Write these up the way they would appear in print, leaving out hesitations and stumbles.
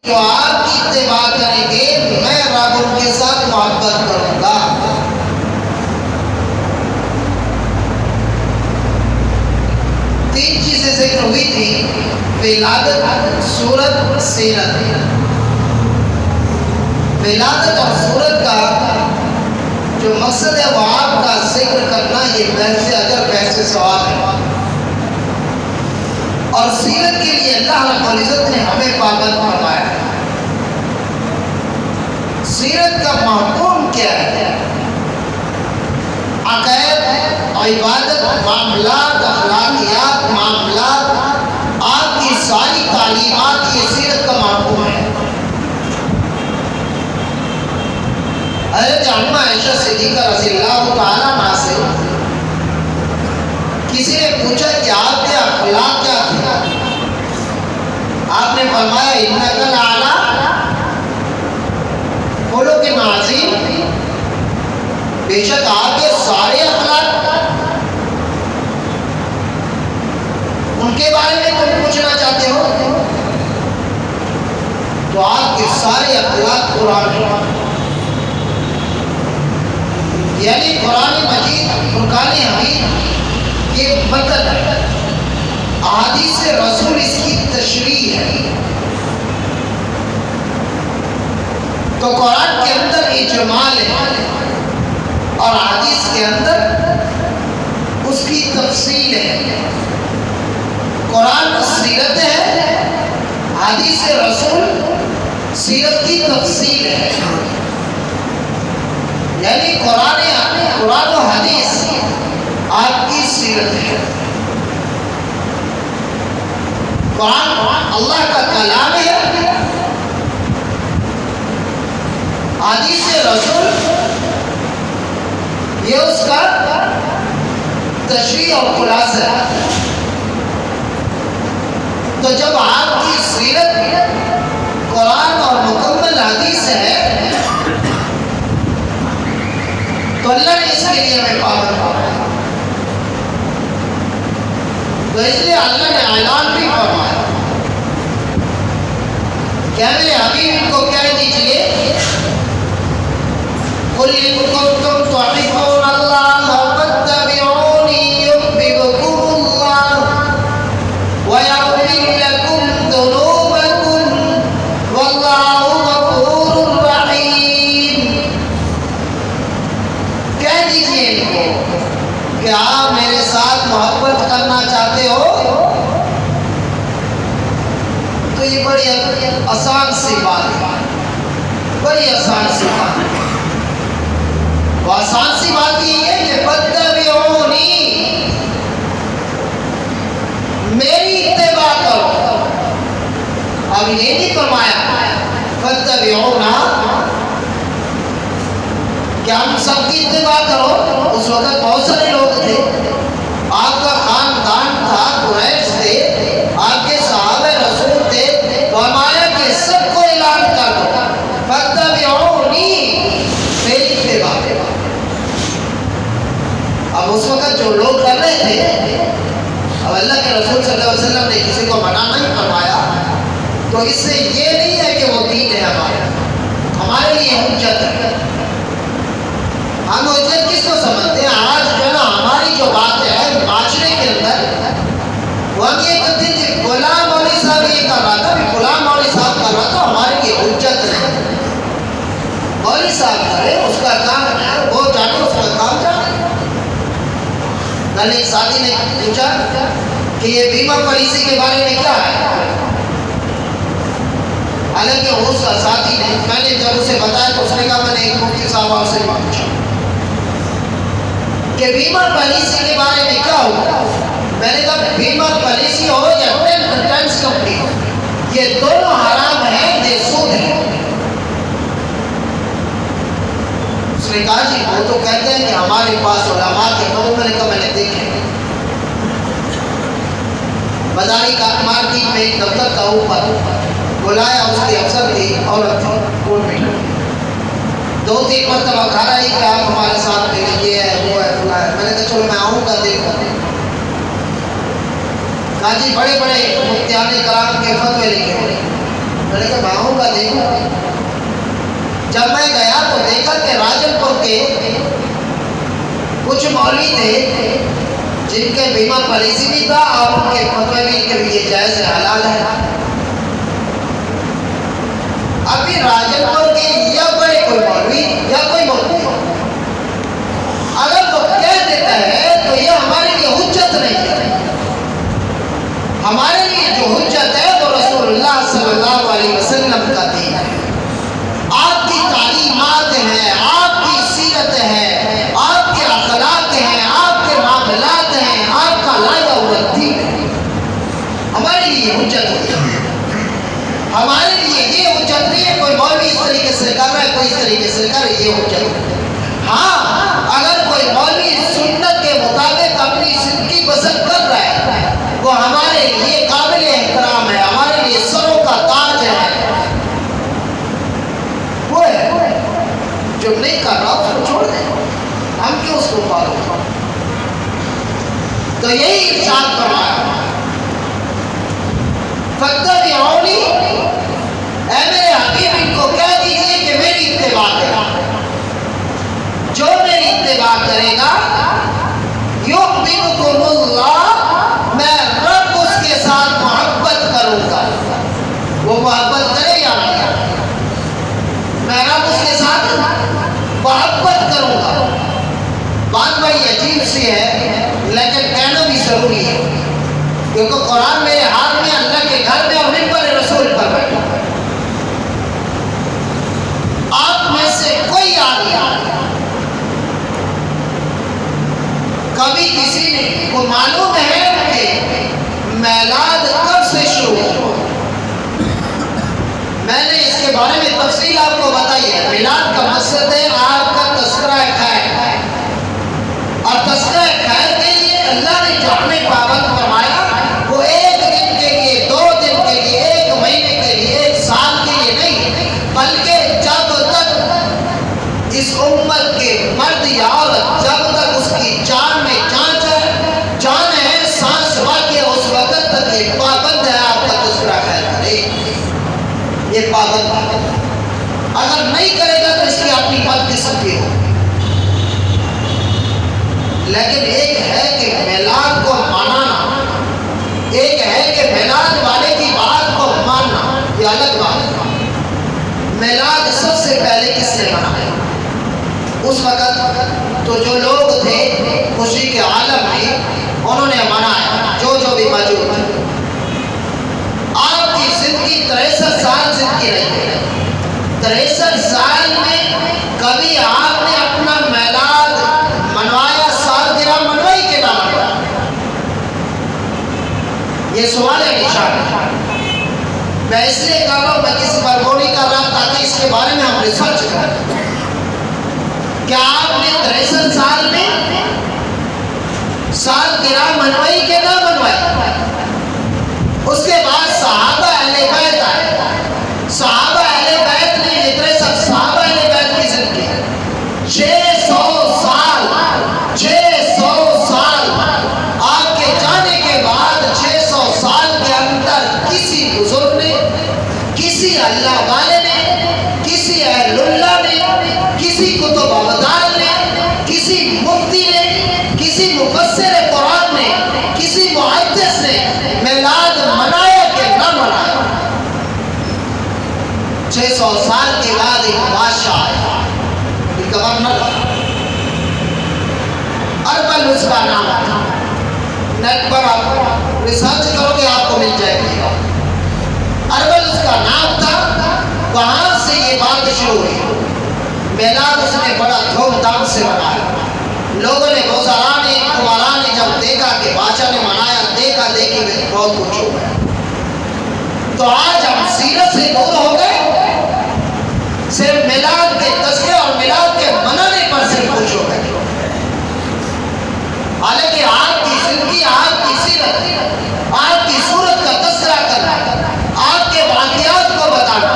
تو آپ کی اتباع کریں گے، میں رب ان کے ساتھ محبت کروں گا۔ تین چیزیں ذکر ہوئی تھی، ولادت، صورت، سیرت۔ ولادت اور صورت کا جو مقصد ہے وہ آپ کا ذکر کرنا، یہ بحث اجر بحث ثواب ہے، اور سیرت کے لیے اللہ رب العزت نے ہمیں پابند فرمایا ہے۔ سیرت کا مفہوم کیا ہے؟ عقائد، عبادت، معاملات، اخلاقیات، معاملات، آپ کی ساری تعلیمات، یہ سیرت کا مفہوم ہے۔ حضرت عمہ عائشہ صدیقہ رضی اللہ تعالیٰ عنہا سے کسی نے پوچھا کہ آپ کے اخلاق کیا تھے؟ آپ نے فرمایا انک لعلی خلق عظیم، بے شک آپ کے سارے اخلاق، ان کے بارے میں تم پوچھنا چاہتے ہو تو آپ کے سارے اخلاق قرآن میں، یعنی قرآن مجید، فرقان حمید یہ متن ہے، احادیث رسول اس کی تشریح ہے۔ تو قرآن کے اندر اجمال ہے اور حدیث کے اندر اس کی تفصیل ہے۔ قرآن سیرت ہے، حدیث رسول سیرت کی تفصیل ہے، یعنی قرآن و حدیث آپ کی سیرت ہے۔ قرآن اللہ کا کلام ہے، حدیث رسول یہ اس کا تشریح اور خلاصہ ہے۔ تو جب آپ کی سیرت قرآن اور مکمل حدیث ہے تو اللہ نے اس کے لیے ہمیں پابند فرمایا، تو اس لیے اللہ نے اعلان بھی فرمایا کہ میرے حبیب ان کو کہہ دیجئے قل ان کنتم تحبون اللہ فاتبعونی یحببکم اللہ ویغفر لکم ذنوبکم واللہ غفور رحیم۔ کہہ دیجئے ان کو کہ آپ میرے ساتھ محبت کرنا چاہتے ہو تو یہ بڑی آسان سی بات ہے، بڑی آسان سی بات ہے۔ وہ آسان سی بات یہ ہے کہ فاتبعونی، میری اتباع کرو۔ اب یہ نہیں فرمایا فاتبعونا کہ ہم سب کی اتباع کرو۔ اس وقت بہت سارے لوگ تھے، آپ کا خاندان تھا، قریش تھے، آپ کے صحابہ رسول تھے، فرمایا کہ سب کو اعلان کر دو فاتبعونی، میری اتباع۔ اب اس وقت جو لوگ کر رہے تھے، اب اللہ کے رسول صلی اللہ علیہ وسلم نے کسی کو منع نہیں فرمایا، تو اس سے یہ نہیں ہے کہ وہ دین ہے ہمارے لیے حجت ہے۔ ہم حجت کس کو سمجھتے ہیں؟ آج جو نا ہماری جو بات ہے معاشرے کے اندر، وہ ہم یہ کہتے ہیں کہ غلام مولوی صاحب یہ کر رہا تھا، غلام مولوی صاحب کر رہا تھا، ہمارے لیے حجت نہیں۔ مولوی صاحب کرے، اس کا کام ہے، وہ جانے اس کا کام جانے۔ کل ایک ساتھی نے پوچھا کہ یہ بیمہ پالیسی کے بارے میں کیا ہے، حالانکہ اس کا ساتھی نے، میں نے جب اسے بتایا تو اس نے کہا میں نے ایک مفتی صاحب سے پوچھا کہ بیمہ پالیسی کے بارے میں کیا ہوگا۔ میں نے کہا بیمہ پالیسی ہو یا ٹینس کمپنی ہو، یہ دونوں حرام ہیں، یہ سود ہے۔ اس نے کہا جی وہ تو کہتے ہیں کہ ہمارے پاس علماء کے قوم، میں نے کہا میں نے دیکھے بازاری کا مارکیٹ میں ایک دفتر کا اوپر بلایا، اس کی افسر تھی عورت تھی، کورٹ میں 2-3 مرتبہ کہا رہی کہ آپ ہمارے ساتھ میں یہ ہے وہ ہے فلاں ہے۔ میں نے کہا چلو میں آؤں گا دیکھوں۔ کہا جی بڑے بڑے مفتیان کرام کے فتوے لکھے ہوئے، میں نے کہا باہوں کا دیکھوں. جب میں گیا تو دیکھا کہ راجن پور کے کچھ مولوی تھے جن کے بیمہ پالیسی بھی تھا اور ان کے فتوے بھی کہ یہ جائز حلال ہے. ابھی راجن پور کے یا بڑے کوئی مولوی یا کوئی مولوی اگر وہ کہہ دیتا ہے تو یہ ہمارے لیے حجت نہیں ہے. ہمارے لیے جو حجت ہے وہ رسول اللہ صلی اللہ علیہ وسلم کا دین ہے. آپ کی تعلیمات ہیں, آپ کی سیرت ہے, آپ کے اخلاق ہیں, آپ کے معاملات ہیں, آپ کا لایا ہوا دین ہے. ہمارے لیے حجت ہے. ہمارے لیے یہ حجت نہیں ہے کوئی مولوی اس طریقے سے کر رہا ہے, کوئی اس طریقے سے کر رہا ہے, یہ حجت ہے. ہاں اگر کوئی مولوی سنت کے مطابق اپنی زندگی بسر کر رہا ہے وہ ہمارے لیے قابل احترام ہے, ہمارے لیے سروں کا تاج ہے. وہ ہے جو نہیں کر رہا اس کو چھوڑ دیں, ہم کیوں اس کو فالو کریں. تو یہی ارشاد فرمایا فاتبعونی, اے میرے حبیب ان کو کہہ دیجئے کہ میری اتباع کریں. جو میری اتباع کرے گا یحببکم اللہ, میں رب اس کے ساتھ محبت کروں گا. وہ محبت کرے یا نہیں, میں رب اس کے ساتھ محبت کروں گا. بات بڑی عجیب سی ہے لیکن کہنا بھی ضروری ہے کیونکہ قرآن میرے ہاتھ میں, اللہ کے گھر میں اور منبر رسول پر بیٹھا. آپ میں سے کوئی آدمی کبھی کسی نے کو معلوم ہے کہ میلاد کب سے شروع ہوا؟ میں نے اس کے بارے میں تفصیل آپ کو بتائی ہے. میلاد کا مقصد ہے آپ کا تذکرہ خیر, اور تذکرہ خیر کے لیے اللہ نے جو ہمیں پابند فرمایا وہ ایک دن کے لیے, 2 دن کے لیے, 1 مہینے کے لیے, 1 سال کے لیے نہیں, بلکہ جب تک اس امت کے مرد یا عورت, جب تک اس کی جان میں جان ہے, سانس باقی ہے, اس وقت تک یہ پابند ہے آپ کا تذکرہ خیر کرے. یہ پابند ہے, اگر نہیں کرے گا تو اس کی اپنی بدقسمتی ہو. لیکن ایک ہے کہ میلاد کو منانا, ایک ہے کہ میلاد والے کی بات کو ماننا, یہ الگ بات ہے. میلاد سب سے پہلے کس نے منایا؟ اس وقت تو جو لوگ تھے خوشی کے عالم میں انہوں نے منایا, جو بھی موجود تھے. آپ کی زندگی 63 سال زندگی رہی ہے. 63 سال میں کبھی آپ نے اپنا میلاد منوایا, سالگرہ منوائی کہ نہ منوایا؟ یہ سوال ہے نشان ہے. میں اس لیے کر رہا ہوں, میں کسی پر وہ نہیں کر رہا تاکہ اس کے بارے میں ہم ریسرچ کریں. کیا آپ نے 63 سال میں سالگرہ منوائی کہ نہ منوائی؟ اس کے بعد صحابہ اہل بیت آئے. صحابہ اہل بیت نے یہ 63 صحابہ اہل بیت کی زندگی 600 سال, 600 سال آپ کے جانے کے بعد 600 سال کے اندر کسی بزرگ نے, کسی اللہ والے نے, کسی اہل اللہ نے, کسی کتب ابدال نے, کسی مفتی نے, کسی مفسر قرآن نے, کسی محدث نے میلاد منایا کہ نہ منایا؟ 600 سال کے بعد ایک بادشاہ آیا, ایک گورنر تھا, اربل اس کا نام تھا. نیٹ پر آپ ریسرچ کرو گے آپ کو مل جائے گی. اربل اس کا نام تھا. وہاں سے یہ بات شروع ہوئی. میلاد اس نے بڑا دھوم دھام سے منایا. لوگوں نے, وزراء نے, کماراں نے جب دیکھا کہ بادشاہ نے منایا, دیکھا دیکھی میں بہت کچھ ہو گیا. تو آج ہم سیرت سے دور ہو گئے, صرف میلاد کے تذکرے اور میلاد کے منانے پر صرف کچھ ہو گئے. حالانکہ آپ کی زندگی, آپ کی سیرت, آپ کی صورت کا تذکرہ کرنا, آپ کے واقعات کو بتانا,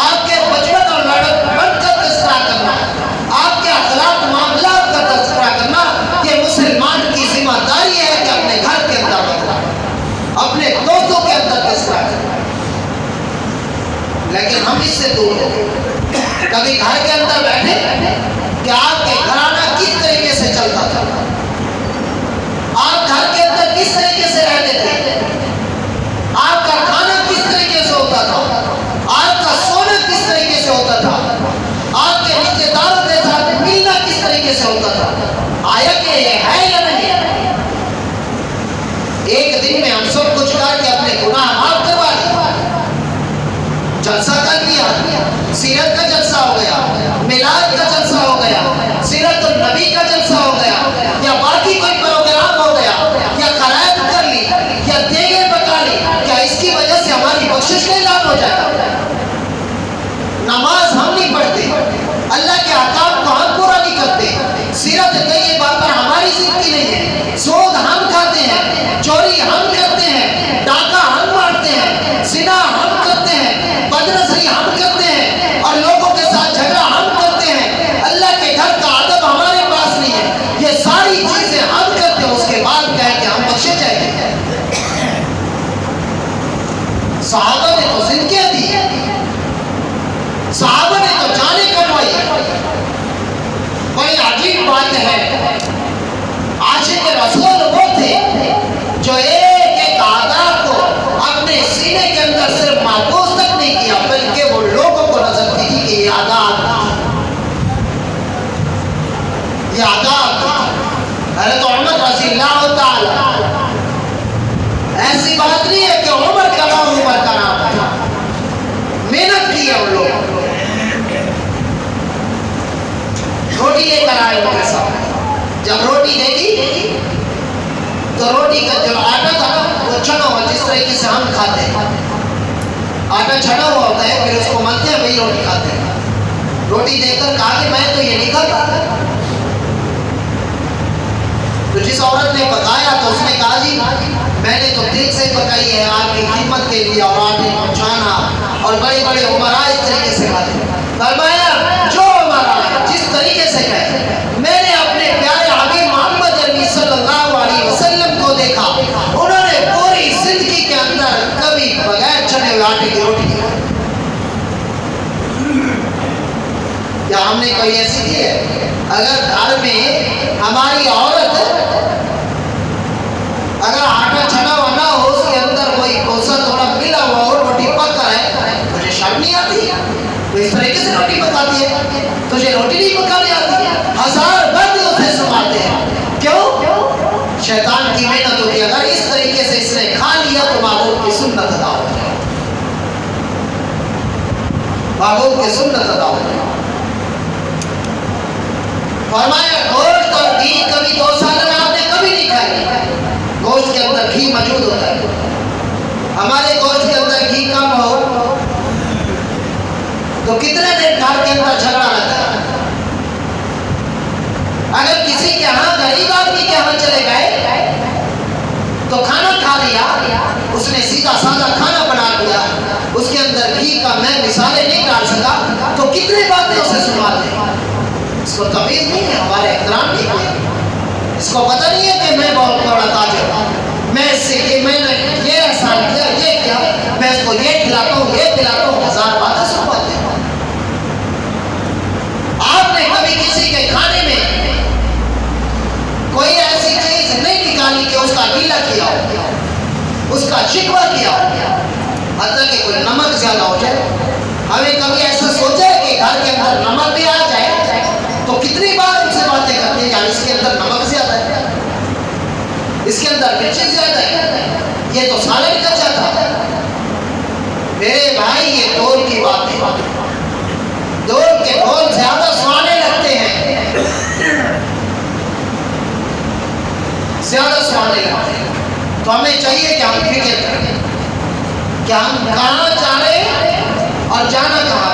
آپ کے بچپن اور لڑکپن کا تذکرہ کرنا, آپ کے اخلاق معاملات کا تذکرہ کرنا, یہ مسلمان کی ذمہ داری ہے کہ اپنے گھر کے اندر بتائے, اپنے دوستوں کے اندر تذکرہ کرنا. سمجھ سے دور ہو. کبھی گھر کے اندر بیٹھے کہ آپ کے گھرانہ کس طریقے سے چلتا تھا، آپ گھر کے اندر کس طریقے سے رہتے تھے، آپ کا کھانا کس طریقے سے ہوتا تھا، آپ کا سونا کس طریقے سے ہوتا تھا، آپ کے رشتے داروں کے ساتھ ملنا کس طریقے سے ہوتا تھا. آیا کہ یہ ہے یا نہیں؟ ایک دن میں ہم سب کچھ کر کے اپنے گناہ معاف کروا لیا، جلسہ کر لیا، سیرت کا جلسہ ہو گیا، میلاد کا جلسہ ہو گیا، سیرت النبی کا جلسہ ہو گیا، یا باقی کوئی پروگرام ہو گیا، یا قرائت کر لی، یا دیگیں پکا لی، کیا اس کی وجہ سے ہماری بخشش کا اعلان ہو جائے گا؟ نماز ہم نہیں پڑھتے، اللہ کے احکام کو ہم پورا نہیں کرتے، سیرت طیبہ پر ہماری زندگی نہیں ہے، سود ہم کھاتے ہیں، چوری ہم کرتے ہیں، ڈاکہ ہم مارتے ہیں، زنا ہم کرتے ہیں، بدنظری ہم کرتے ہیں، اور لوگوں کے ساتھ جھگڑا ہم کرتے ہیں، اللہ کے گھر کا ادب ہمارے پاس نہیں ہے. یہ ساری چیزیں ہم کرتے ہیں، اس کے بعد کہیں کہ ہم بخشے جائیں گے. صحابہ نے تو زندگیاں دی، صحابہ نے تو جانیں کمائی. بڑی عجیب بات ہے، عاشق رسول وہ تھے جو ایک ایک اعضاء کو اپنے سینے کے اندر صرف محفوظ تک نہیں کیا، بلکہ وہ لوگوں کو نظر دی تھی کہ یہ اعضاء، یہ اعضاء. حضرت عمر رضی اللہ تعالی، ایسی بات نہیں ہے کہ عمر کا نام تھا، محنت کی ہے ان لوگوں. روٹی لے کر آئے ان کے ساتھ، جب روٹی دے دی تو روٹی کا جو آٹا تھا وہ چھنا ہوا، جس طریقے سے ہم کھاتے ہیں آٹا چھنا ہوا ہوتا ہے، پھر اس کو ملتے ہیں، وہی روٹی کھاتے ہیں. روٹی دے کر کہا کہ میں تو یہ نہیں کھاتا. تو جس عورت نے پکایا تو اس نے کہا جی میں نے تو دل سے پکائی ہے آپ کی خدمت کے لیے، اور آٹے پہنچانا، اور بڑے بڑے عمراء اس طریقے سے کھاتے ہیں. فرمایا جو عمراء جس طریقے سے کہے، میں نے اپنے پیارے حبیب محمد عربی صلی اللہ علیہ وسلم کو دیکھا، انہوں نے پوری زندگی کے اندر کبھی بغیر چنے ہوئے آٹے کی روٹی نہیں کھائی. کیا ہم نے کوئی ایسی کی ہے؟ اگر گھر میں ہماری عورت اگر آٹا چھنا ہوا نہ ہو، اس کے اندر کوئی کوسا تھوڑا ملا ہوا ہو، روٹی پک کر ہے، مجھے شرم نہیں آتی؟ تو اس طریقے سے روٹی پکاتی ہے، تجھے روٹی نہیں پکانے آتی؟ ہزار مرد اسے سناتے ہیں. کیوں؟ شیطان کی محنت ہوتی ہے. اگر اس طریقے سے اس نے کھا لیا تو محبوب کی سنت ادا ہو جائے، محبوب کی سنت ادا ہو جائے. فرمایا گوشت اور گھی کبھی دو سال میں آپ نے کبھی نہیں کھائی. گوشت کے اندر گھی موجود ہوتا ہے، ہمارے گوشت کے اندر گھی کم ہو تو کتنے دن گھر کے اندر جھگڑا رہتا ہے. اگر کسی کے ہاں غریب آدمی کے ہاں چلے گئے تو کھانا کھا لیا، اس نے سیدھا سادہ کھانا بنا دیا، اس کے اندر گھی کا میں مثالیں نہیں ڈال سکا، تو کتنی باتیں اسے سناتے ہیں. اس کو تمیز نہیں ہے، ہمارے احترام نہیں ہے، اس کو پتہ نہیں ہے کہ میں بہت بڑا تاجر ہوں، میں اس سے کہ میں نے یہ احسان کیا، یہ کیا، میں اس کو یہ کھلاتا ہوں، یہ پلاتا ہوں. ہزار باتیں سنواتے ہیں. آپ نے کبھی کسی کے کھانے میں کوئی ایسی چیز نہیں نکالی کہ اس کا گیلا کیا ہو، اس کا شکوہ کیا ہو، حتیٰ کہ کوئی نمک زیادہ ہو جائے. ہمیں کبھی ایسا سوچا ہے کہ گھر کے اندر نمک بھی آ جائے تو کتنی بار ان سے باتیں کرتے ہیں کہ اس کے اندر نمک زیادہ ہے، اس کے اندر مرچیں زیادہ ہے، یہ تو سالن کچا تھا. میرے بھائی یہ دور کی بات ہے، دور کے بول زیادہ سوانے لگتے ہیں، زیادہ سوانے لگتے ہیں. تو ہمیں چاہیے کہ ہم فکر کریں کہ ہم کہاں جا رہے ہیں اور جانا کہاں.